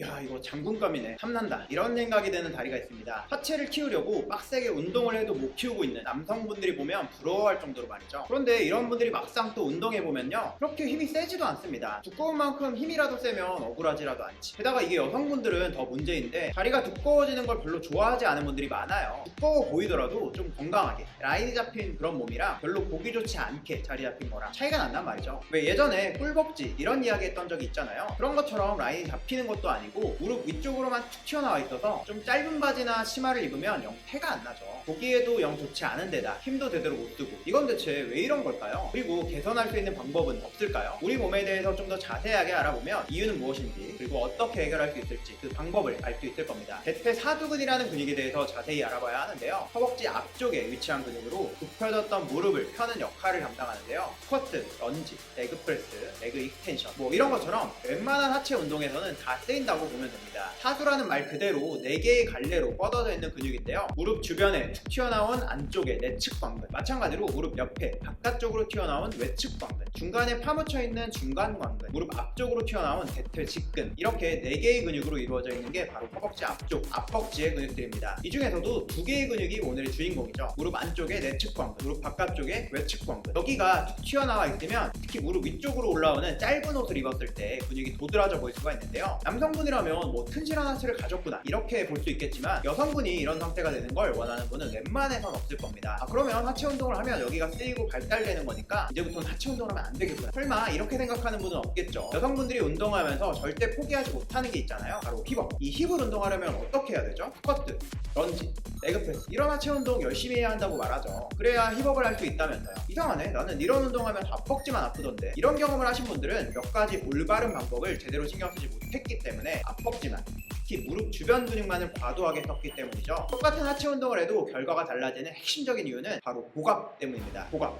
야, 이거 장군감이네, 탐난다, 이런 생각이 드는 다리가 있습니다. 하체를 키우려고 빡세게 운동을 해도 못 키우고 있는 남성분들이 보면 부러워할 정도로 말이죠. 그런데 이런 분들이 막상 또 운동해보면요, 그렇게 힘이 세지도 않습니다. 두꺼운 만큼 힘이라도 세면 억울하지라도 않지. 게다가 이게 여성분들은 더 문제인데, 다리가 두꺼워지는 걸 별로 좋아하지 않은 분들이 많아요. 두꺼워 보이더라도 좀 건강하게 라인이 잡힌 그런 몸이랑 별로 보기 좋지 않게 자리 잡힌 거랑 차이가 난단 말이죠. 왜 예전에 꿀벅지 이런 이야기 했던 적이 있잖아요. 그런 것처럼 라인이 잡히는 것도 아니고 무릎 위쪽으로만 툭 튀어나와 있어서 좀 짧은 바지나 치마를 입으면 영 태가 안 나죠. 보기에도 영 좋지 않은 데다 힘도 제대로 못 쓰고, 이건 대체 왜 이런 걸까요? 그리고 개선할 수 있는 방법은 없을까요? 우리 몸에 대해서 좀 더 자세하게 알아보면 이유는 무엇인지, 그리고 어떻게 해결할 수 있을지 그 방법을 알 수 있을 겁니다. 대퇴사두근이라는 근육에 대해서 자세히 알아봐야 하는데요, 허벅지 앞쪽에 위치한 근육으로 굽혀졌던 무릎을 펴는 역할을 담당하는데요, 스쿼트, 런지, 레그 프레스, 레그 익스텐션 뭐 이런 것처럼 웬만한 하체 운동에서는 다 쓰인다고 보면 됩니다. 사두라는 말 그대로 4개의 갈래로 뻗어져 있는 근육인데요, 무릎 주변에 툭 튀어나온 안쪽의 내측 광근, 마찬가지로 무릎 옆에 바깥쪽으로 튀어나온 외측 광근, 중간에 파묻혀 있는 중간 광근, 무릎 앞쪽으로 튀어나온 대퇴 직근, 이렇게 4개의 근육으로 이루어져 있는 게 바로 허벅지 앞쪽, 앞벅지의 근육들입니다. 이 중에서도 2개의 근육이 오늘의 주인공이죠. 무릎 안쪽의 내측 광근, 무릎 바깥쪽의 외측 광근. 여기가 툭 튀어나와 있으면 특히 무릎 위쪽으로 올라오는 짧은 옷을 입었을 때 근육이 도드라져 보일 수가 있는데요, 남성분이라면 뭐 튼실한 하체를 가졌구나 이렇게 볼 수 있겠지만, 여성분이 이런 상태가 되는 걸 원하는 분은 웬만해선 없을 겁니다. 그러면 하체 운동을 하면 여기가 쓰이고 발달되는 거니까 이제부터는 하체 운동을 하면 안 되겠구나, 설마 이렇게 생각하는 분은 없겠죠. 여성분들이 운동하면서 절대 포기하지 못하는 게 있잖아요, 바로 힙업. 이 힙을 운동하려면 어떻게 해야 되죠? 스쿼트, 런지, 레그 프레스, 이런 하체 운동 열심히 해야 한다고 말하죠. 그래야 힙업을 할 수 있다면서요. 이상하네, 나는 이런 운동하면 앞벅지만 아프던데. 이런 경험을 하신 분들은 몇 가지 올바른 방법을 제대로 신경 쓰지 못했기 때문에 앞벅지만, 특히 무릎 주변 근육만을 과도하게 썼기 때문이죠. 똑같은 하체 운동을 해도 결과가 달라지는 핵심적인 이유는 바로 복압 때문입니다. 복압.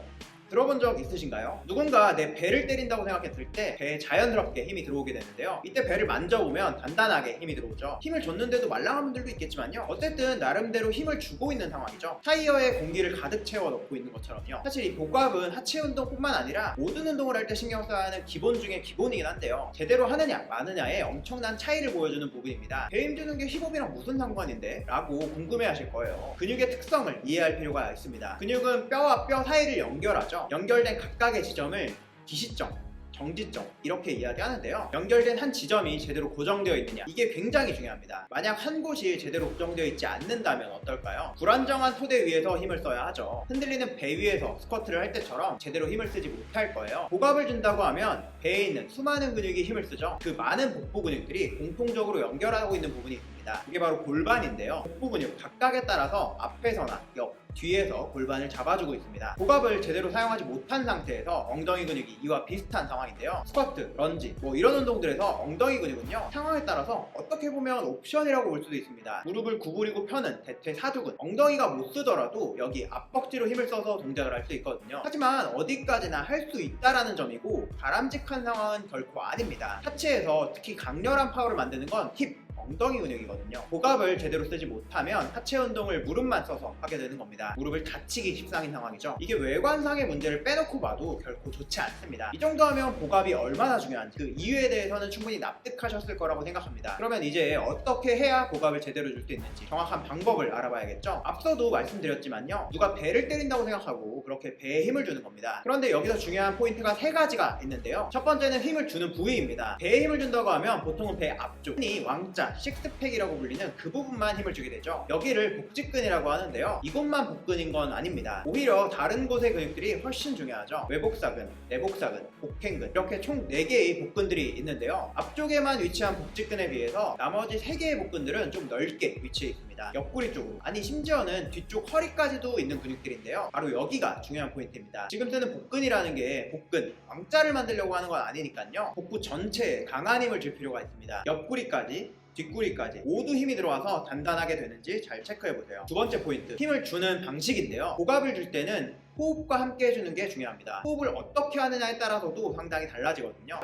들어본 적 있으신가요? 누군가 내 배를 때린다고 생각했을 때 배에 자연스럽게 힘이 들어오게 되는데요, 이때 배를 만져보면 단단하게 힘이 들어오죠. 힘을 줬는데도 말랑한 분들도 있겠지만요, 어쨌든 나름대로 힘을 주고 있는 상황이죠. 타이어에 공기를 가득 채워 넣고 있는 것처럼요. 사실 이 복압은 하체 운동뿐만 아니라 모든 운동을 할 때 신경 써야 하는 기본 중에 기본이긴 한데요, 제대로 하느냐 마느냐에 엄청난 차이를 보여주는 부분입니다. 배 힘주는 게 힙업이랑 무슨 상관인데? 라고 궁금해하실 거예요. 근육의 특성을 이해할 필요가 있습니다. 근육은 뼈와 뼈 사이를 연결하죠. 연결된 각각의 지점을 기시점, 정지점 이렇게 이야기하는데요, 연결된 한 지점이 제대로 고정되어 있느냐, 이게 굉장히 중요합니다. 만약 한 곳이 제대로 고정되어 있지 않는다면 어떨까요? 불안정한 토대 위에서 힘을 써야 하죠. 흔들리는 배 위에서 스쿼트를 할 때처럼 제대로 힘을 쓰지 못할 거예요. 복압을 준다고 하면 배에 있는 수많은 근육이 힘을 쓰죠. 그 많은 복부 근육들이 공통적으로 연결하고 있는 부분이 있습니다. 이게 바로 골반인데요, 복부 근육 각각에 따라서 앞에서나 옆, 뒤에서 골반을 잡아주고 있습니다. 복압을 제대로 사용하지 못한 상태에서 엉덩이 근육이 이와 비슷한 상황인데요, 스쿼트, 런지 뭐 이런 운동들에서 엉덩이 근육은요, 상황에 따라서 어떻게 보면 옵션이라고 볼 수도 있습니다. 무릎을 구부리고 펴는 대퇴사두근, 엉덩이가 못 쓰더라도 여기 앞벅지로 힘을 써서 동작을 할 수 있거든요. 하지만 어디까지나 할 수 있다라는 점이고, 바람직한 상황은 결코 아닙니다. 하체에서 특히 강렬한 파워를 만드는 건 힙, 엉덩이 근육이거든요. 복압을 제대로 쓰지 못하면 하체 운동을 무릎만 써서 하게 되는 겁니다. 무릎을 다치기 십상인 상황이죠. 이게 외관상의 문제를 빼놓고 봐도 결코 좋지 않습니다. 이 정도 하면 복압이 얼마나 중요한지 그 이유에 대해서는 충분히 납득하셨을 거라고 생각합니다. 그러면 이제 어떻게 해야 복압을 제대로 줄 수 있는지 정확한 방법을 알아봐야겠죠. 앞서도 말씀드렸지만요, 누가 배를 때린다고 생각하고 그렇게 배에 힘을 주는 겁니다. 그런데 여기서 중요한 포인트가 3가지가 있는데요, 첫 번째는 힘을 주는 부위입니다. 배에 힘을 준다고 하면 보통은 배 앞쪽, 흔히 왕자, 식스팩이라고 불리는 그 부분만 힘을 주게 되죠. 여기를 복직근이라고 하는데요, 이곳만 복근인 건 아닙니다. 오히려 다른 곳의 근육들이 훨씬 중요하죠. 외복사근, 내복사근, 복행근, 이렇게 총 4개의 복근들이 있는데요, 앞쪽에만 위치한 복직근에 비해서 나머지 3개의 복근들은 좀 넓게 위치해 있습니다. 옆구리 쪽으로, 아니 심지어는 뒤쪽 허리까지도 있는 근육들인데요, 바로 여기가 중요한 포인트입니다. 지금 쓰는 복근이라는 게 복근, 왕자를 만들려고 하는 건 아니니까요, 복부 전체에 강한 힘을 줄 필요가 있습니다. 옆구리까지, 뒷구리까지 모두 힘이 들어와서 단단하게 되는지 잘 체크해보세요. 두 번째 포인트, 힘을 주는 방식인데요, 복압을 줄 때는 호흡과 함께 해주는 게 중요합니다. 호흡을 어떻게 하느냐에 따라서도 상당히 달라지거든요.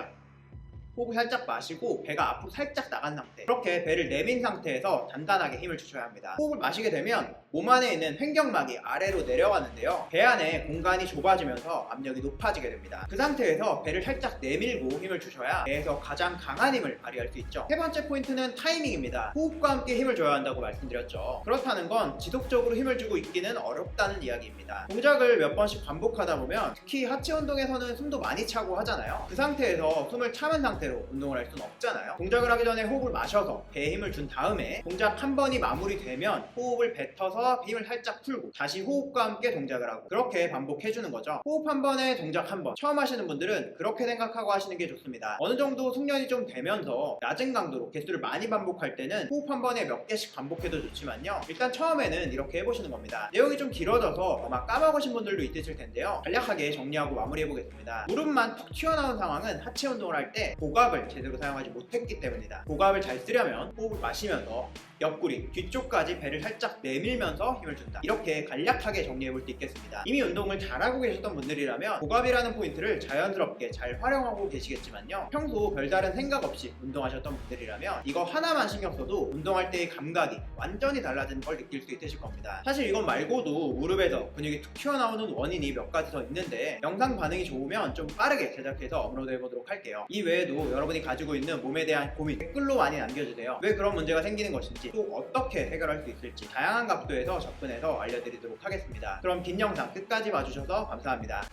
호흡을 살짝 마시고 배가 앞으로 살짝 나간 상태, 그렇게 배를 내민 상태에서 단단하게 힘을 주셔야 합니다. 호흡을 마시게 되면 몸 안에 있는 횡격막이 아래로 내려가는데요, 배 안에 공간이 좁아지면서 압력이 높아지게 됩니다. 그 상태에서 배를 살짝 내밀고 힘을 주셔야 배에서 가장 강한 힘을 발휘할 수 있죠. 세 번째 포인트는 타이밍입니다. 호흡과 함께 힘을 줘야 한다고 말씀드렸죠. 그렇다는 건 지속적으로 힘을 주고 있기는 어렵다는 이야기입니다. 동작을 몇 번씩 반복하다 보면 특히 하체 운동에서는 숨도 많이 차고 하잖아요. 그 상태에서 숨을 참은 상태로 운동을 할 수는 없잖아요. 동작을 하기 전에 호흡을 마셔서 배에 힘을 준 다음에 동작 한 번이 마무리되면 호흡을 뱉어서 힘을 살짝 풀고 다시 호흡과 함께 동작을 하고, 그렇게 반복해주는 거죠. 호흡 한 번에 동작 한 번. 처음 하시는 분들은 그렇게 생각하고 하시는 게 좋습니다. 어느 정도 숙련이 좀 되면서 낮은 강도로 개수를 많이 반복할 때는 호흡 한 번에 몇 개씩 반복해도 좋지만요, 일단 처음에는 이렇게 해보시는 겁니다. 내용이 좀 길어져서 아마 까먹으신 분들도 있으실 텐데요, 간략하게 정리하고 마무리해보겠습니다. 무릎만 툭 튀어나온 상황은 하체 운동을 할 때 복압을 제대로 사용하지 못했기 때문이다. 복압을 잘 쓰려면 호흡을 마시면서 옆구리, 뒤쪽까지 배를 살짝 내밀면서 힘을 준다. 이렇게 간략하게 정리해볼 수 있겠습니다. 이미 운동을 잘하고 계셨던 분들이라면 복압이라는 포인트를 자연스럽게 잘 활용하고 계시겠지만요, 평소 별다른 생각 없이 운동하셨던 분들이라면 이거 하나만 신경 써도 운동할 때의 감각이 완전히 달라지는 걸 느낄 수 있으실 겁니다. 사실 이것 말고도 무릎에서 근육이 툭 튀어나오는 원인이 몇 가지 더 있는데 영상 반응이 좋으면 좀 빠르게 제작해서 업로드 해보도록 할게요. 이 외에도 여러분이 가지고 있는 몸에 대한 고민 댓글로 많이 남겨주세요. 왜 그런 문제가 생기는 것인지, 또 어떻게 해결할 수 있을지 다양한 각도에서 접근해서 알려드리도록 하겠습니다. 그럼 긴 영상 끝까지 봐주셔서 감사합니다.